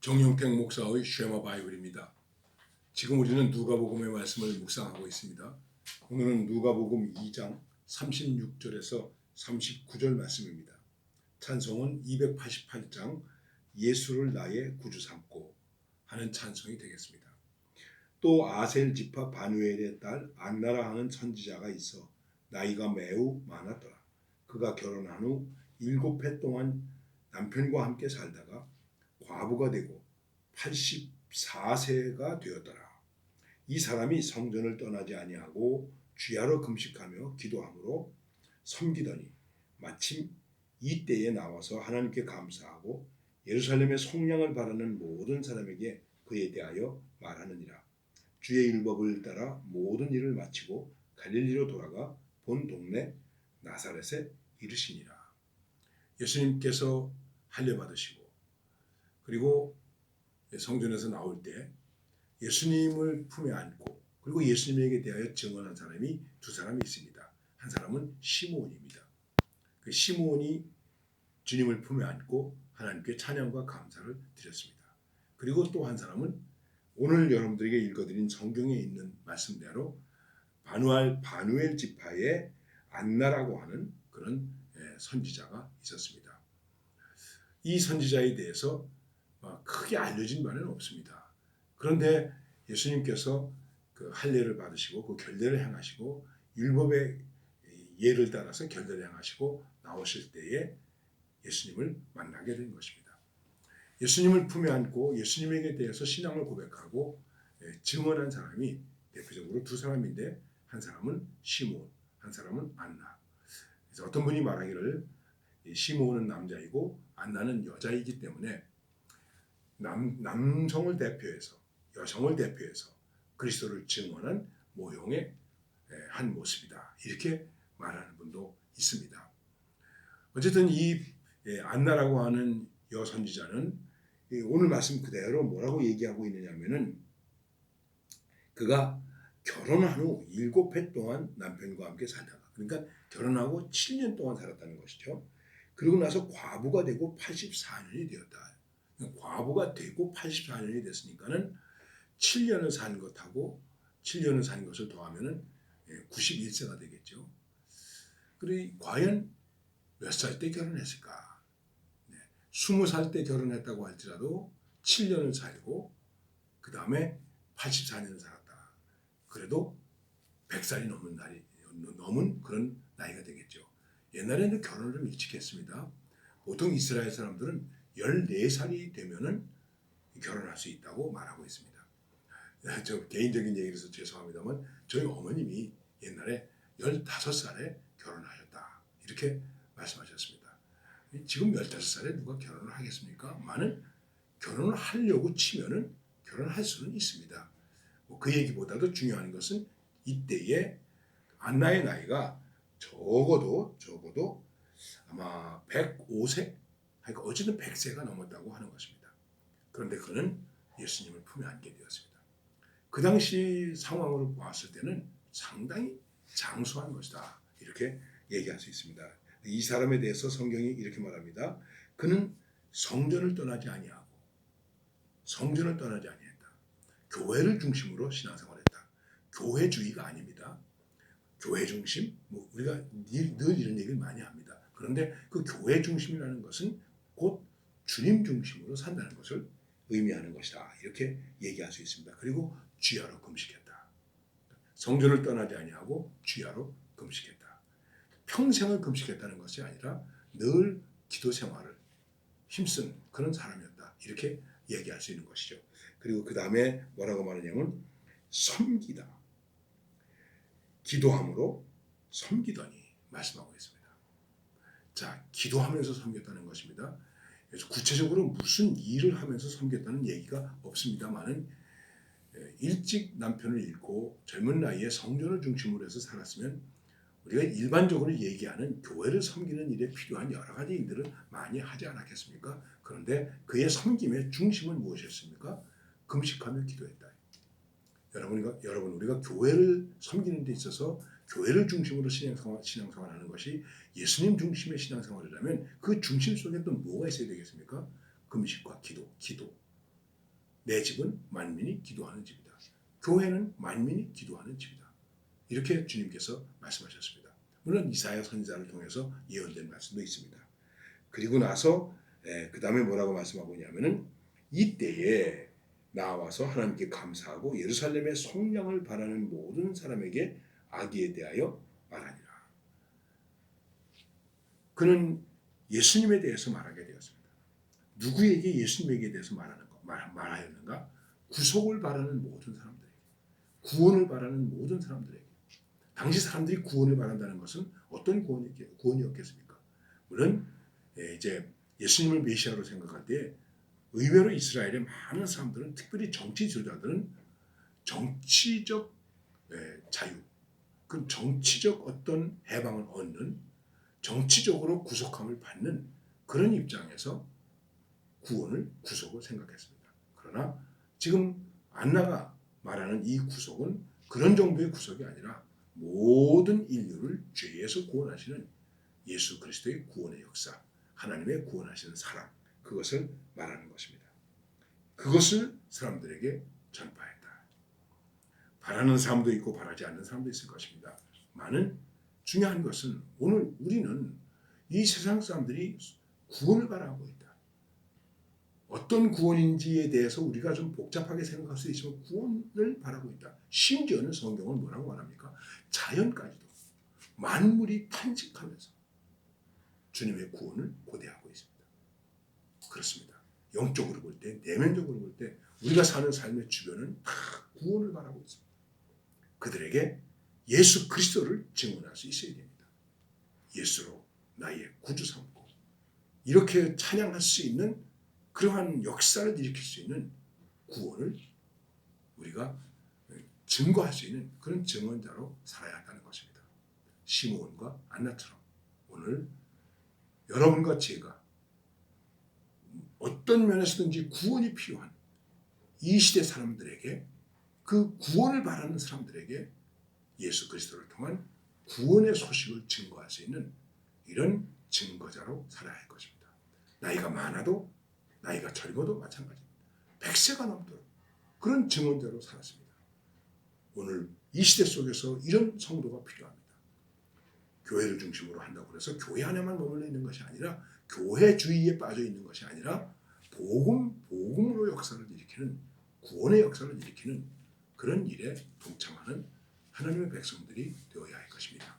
정용택 목사의 쉐마 바이블입니다. 지금 우리는 누가복음의 말씀을 묵상하고 있습니다. 오늘은 누가복음 2장 36절에서 39절 말씀입니다. 찬송은 288장 예수를 나의 구주 삼고 하는 찬송이 되겠습니다. 또 아셀 지파 바누엘의 딸 안나라 하는 선지자가 있어 나이가 매우 많았더라. 그가 결혼한 후 7해 동안 남편과 함께 살다가 과부가 되고 84세가 되었더라. 이 사람이 성전을 떠나지 아니하고 주야로 금식하며 기도함으로 섬기더니 마침 이때에 나와서 하나님께 감사하고 예루살렘의 속량을 바라는 모든 사람에게 그에 대하여 말하느니라. 주의 율법을 따라 모든 일을 마치고 갈릴리로 돌아가 본 동네 나사렛에 이르시니라. 예수님께서 할례 받으시고 그리고 성전에서 나올 때 예수님을 품에 안고 그리고 예수님에게 대하여 증언한 사람이 두 사람이 있습니다. 한 사람은 시므온입니다. 그 시므온이 주님을 품에 안고 하나님께 찬양과 감사를 드렸습니다. 그리고 또 한 사람은 오늘 여러분들에게 읽어드린 성경에 있는 말씀대로 바누엘 지파의 안나라고 하는 그런 선지자가 있었습니다. 이 선지자에 대해서 크게 알려진 바는 없습니다. 그런데 예수님께서 그 할례를 받으시고 그 결례를 행하시고 율법의 예를 따라서 결례를 행하시고 나오실 때에 예수님을 만나게 된 것입니다. 예수님을 품에 안고 예수님에게 대해서 신앙을 고백하고 증언한 사람이 대표적으로 두 사람인데 한 사람은 시므온, 한 사람은 안나. 그래서 어떤 분이 말하기를 시므온은 남자이고 안나는 여자이기 때문에 남성을 대표해서 여성을 대표해서 그리스도를 증언한 모형의 한 모습이다. 이렇게 말하는 분도 있습니다. 어쨌든 이 안나라고 하는 여선지자는 오늘 말씀 그대로 뭐라고 얘기하고 있느냐면은 그가 결혼한 후 7해 동안 남편과 함께 살다가 그러니까 결혼하고 7년 동안 살았다는 것이죠. 그리고 나서 과부가 되고 84년이 되었다. 과부가 되고 84년이 됐으니까는 7년을 산 것하고 7년을 산 것을 더하면은 91세가 되겠죠. 그리고 과연 몇 살 때 결혼했을까? 20살 때 결혼했다고 할지라도 7년을 살고 그 다음에 84년을 살았다. 그래도 100살이 넘은 그런 나이가 되겠죠. 옛날에는 결혼을 좀 일찍 했습니다. 보통 이스라엘 사람들은 14살이 되면은 결혼할 수 있다고 말하고 있습니다. 저 개인적인 얘기라서 죄송합니다만 저희 어머님이 옛날에 15살에 결혼하셨다. 이렇게 말씀하셨습니다. 지금 15살에 누가 결혼을 하겠습니까? 많은 결혼을 하려고 치면은 결혼할 수는 있습니다. 그 얘기보다도 중요한 것은 이때의 안나의 나이가 적어도 아마 105세, 그러니까 어쨌든 100세가 넘었다고 하는 것입니다. 그런데 그는 예수님을 품에 안게 되었습니다. 그 당시 상황으로 보았을 때는 상당히 장수한 것이다. 이렇게 얘기할 수 있습니다. 이 사람에 대해서 성경이 이렇게 말합니다. 그는 성전을 떠나지 아니하고 성전을 떠나지 아니했다. 교회를 중심으로 신앙생활했다. 교회주의가 아닙니다. 교회 중심, 우리가 늘 이런 얘기를 많이 합니다. 그런데 그 교회 중심이라는 것은 곧 주님 중심으로 산다는 것을 의미하는 것이다. 이렇게 얘기할 수 있습니다. 그리고 주야로 금식했다. 성전을 떠나지 아니하고 주야로 금식했다. 평생을 금식했다는 것이 아니라 늘 기도 생활을 힘쓴 그런 사람이었다. 이렇게 얘기할 수 있는 것이죠. 그리고 그 다음에 뭐라고 말하냐면 섬기다. 기도함으로 섬기더니 말씀하고 있습니다. 자, 기도하면서 섬겼다는 것입니다. 그래서 구체적으로 무슨 일을 하면서 섬겼다는 얘기가 없습니다만은 일찍 남편을 잃고 젊은 나이에 성전을 중심으로 해서 살았으면 우리가 일반적으로 얘기하는 교회를 섬기는 일에 필요한 여러 가지 일들을 많이 하지 않았겠습니까? 그런데 그의 섬김의 중심은 무엇이었습니까? 금식하며 기도했다. 여러분 우리가 교회를 섬기는 데 있어서 교회를 중심으로 신앙생활하는 것이 예수님 중심의 신앙생활이라면 그 중심 속에 또 뭐가 있어야 되겠습니까? 금식과 기도. 내 집은 만민이 기도하는 집이다. 교회는 만민이 기도하는 집이다. 이렇게 주님께서 말씀하셨습니다. 물론 이사야 선지자를 통해서 예언된 말씀도 있습니다. 그리고 나서 그 다음에 뭐라고 말씀하고 있냐면은 이때에 나와서 하나님께 감사하고 예루살렘의 속량을 바라는 모든 사람에게 아기에 대하여 말하니라. 그는 예수님에 대해서 말하게 되었습니다. 누구에게 예수님에게 대해서 말하였는가? 구속을 바라는 모든 사람들에게, 구원을 바라는 모든 사람들에게. 당시 사람들이 구원을 바란다는 것은 어떤 구원이었겠습니까? 물론 이제 예수님을 메시아로 생각할 때 의외로 이스라엘의 많은 사람들은, 특별히 정치 지도자들은 정치적 자유, 그 정치적 어떤 해방을 얻는, 정치적으로 구속함을 받는 그런 입장에서 구속을 생각했습니다. 그러나 지금 안나가 말하는 이 구속은 그런 정도의 구속이 아니라 모든 인류를 죄에서 구원하시는 예수 그리스도의 구원의 역사, 하나님의 구원하시는 사랑, 그것을 말하는 것입니다. 그것을 사람들에게 전파했다. 바라는 사람도 있고 바라지 않는 사람도 있을 것입니다. 많은 중요한 것은 오늘 우리는 이 세상 사람들이 구원을 바라고 있다. 어떤 구원인지에 대해서 우리가 좀 복잡하게 생각할 수 있지만 구원을 바라고 있다. 심지어는 성경은 뭐라고 말합니까? 자연까지도 만물이 탄식하면서 주님의 구원을 고대하고 있습니다. 그렇습니다. 영적으로 볼 때, 내면적으로 볼 때 우리가 사는 삶의 주변은 다 구원을 바라고 있습니다. 그들에게 예수 그리스도를 증언할 수 있어야 됩니다. 예수로 나의 구주 삼고 이렇게 찬양할 수 있는 그러한 역사를 일으킬 수 있는 구원을 우리가 증거할 수 있는 그런 증언자로 살아야 한다는 것입니다. 시므온과 안나처럼 오늘 여러분과 제가 어떤 면에서든지 구원이 필요한 이 시대 사람들에게, 그 구원을 바라는 사람들에게 예수 그리스도를 통한 구원의 소식을 증거할 수 있는 이런 증거자로 살아야 할 것입니다. 나이가 많아도 나이가 젊어도 마찬가지입니다. 100세가 넘도록 그런 증언자로 살았습니다. 오늘 이 시대 속에서 이런 성도가 필요합니다. 교회를 중심으로 한다고 해서 교회 안에만 머물러 있는 것이 아니라, 교회 주의에 빠져 있는 것이 아니라 복음으로 역사를 일으키는, 구원의 역사를 일으키는 그런 일에 동참하는 하나님의 백성들이 되어야 할 것입니다.